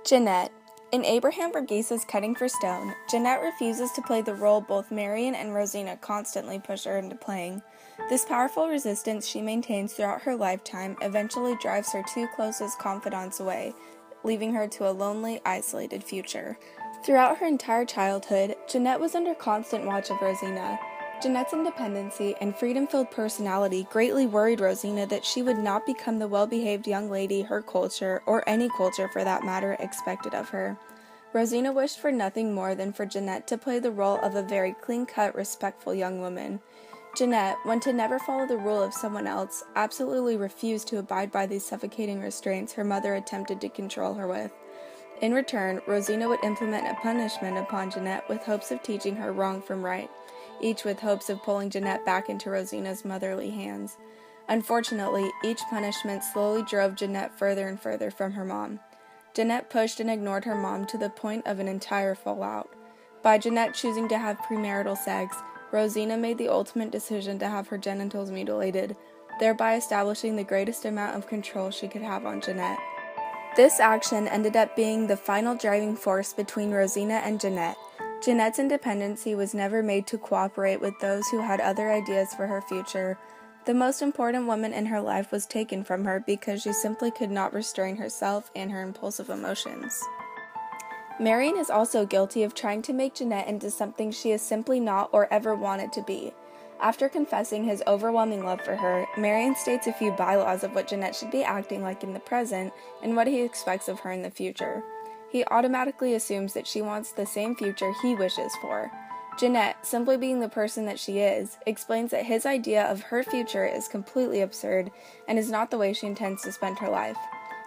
Genet. In Abraham Verghese's Cutting for Stone, Genet refuses to play the role both Marion and Rosina constantly push her into playing. This powerful resistance she maintains throughout her lifetime eventually drives her two closest confidants away, leaving her to a lonely, isolated future. Throughout her entire childhood, Genet was under constant watch of Rosina. Genet's independency and freedom-filled personality greatly worried Rosina that she would not become the well-behaved young lady her culture, or any culture for that matter, expected of her. Rosina wished for nothing more than for Genet to play the role of a very clean-cut, respectful young woman. Genet, one to never follow the rule of someone else, absolutely refused to abide by these suffocating restraints her mother attempted to control her with. In return, Rosina would implement a punishment upon Genet with hopes of teaching her wrong from right, each with hopes of pulling Genet back into Rosina's motherly hands. Unfortunately, each punishment slowly drove Genet further and further from her mom. Genet pushed and ignored her mom to the point of an entire fallout. By Genet choosing to have premarital sex, Rosina made the ultimate decision to have her genitals mutilated, thereby establishing the greatest amount of control she could have on Genet. This action ended up being the final driving force between Rosina and Genet. Genet's independency was never made to cooperate with those who had other ideas for her future. The most important woman in her life was taken from her because she simply could not restrain herself and her impulsive emotions. Marion is also guilty of trying to make Genet into something she is simply not or ever wanted to be. After confessing his overwhelming love for her, Marion states a few bylaws of what Genet should be acting like in the present and what he expects of her in the future. He automatically assumes that she wants the same future he wishes for. Genet, simply being the person that she is, explains that his idea of her future is completely absurd and is not the way she intends to spend her life.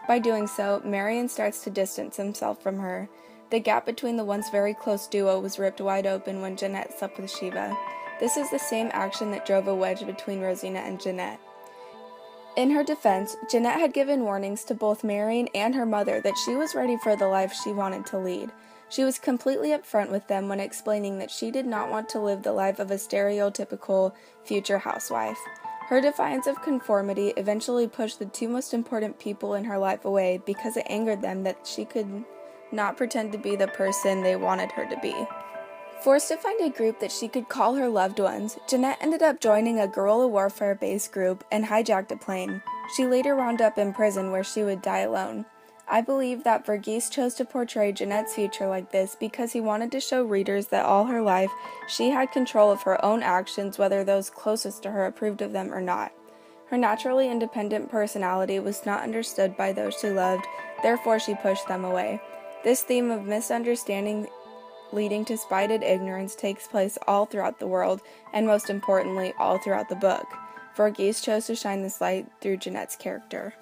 By doing so, Marion starts to distance himself from her. The gap between the once very close duo was ripped wide open when Genet slept with Shiva. This is the same action that drove a wedge between Rosina and Genet. In her defense, Genet had given warnings to both Marion and her mother that she was ready for the life she wanted to lead. She was completely upfront with them when explaining that she did not want to live the life of a stereotypical future housewife. Her defiance of conformity eventually pushed the two most important people in her life away because it angered them that she could not pretend to be the person they wanted her to be. Forced to find a group that she could call her loved ones, Genet ended up joining a guerrilla warfare-based group and hijacked a plane. She later wound up in prison where she would die alone. I believe that Verghese chose to portray Genet's future like this because he wanted to show readers that all her life she had control of her own actions, whether those closest to her approved of them or not. Her naturally independent personality was not understood by those she loved, therefore she pushed them away. This theme of misunderstanding leading to spited ignorance takes place all throughout the world, and most importantly, all throughout the book. Verghese chose to shine this light through Genet's character.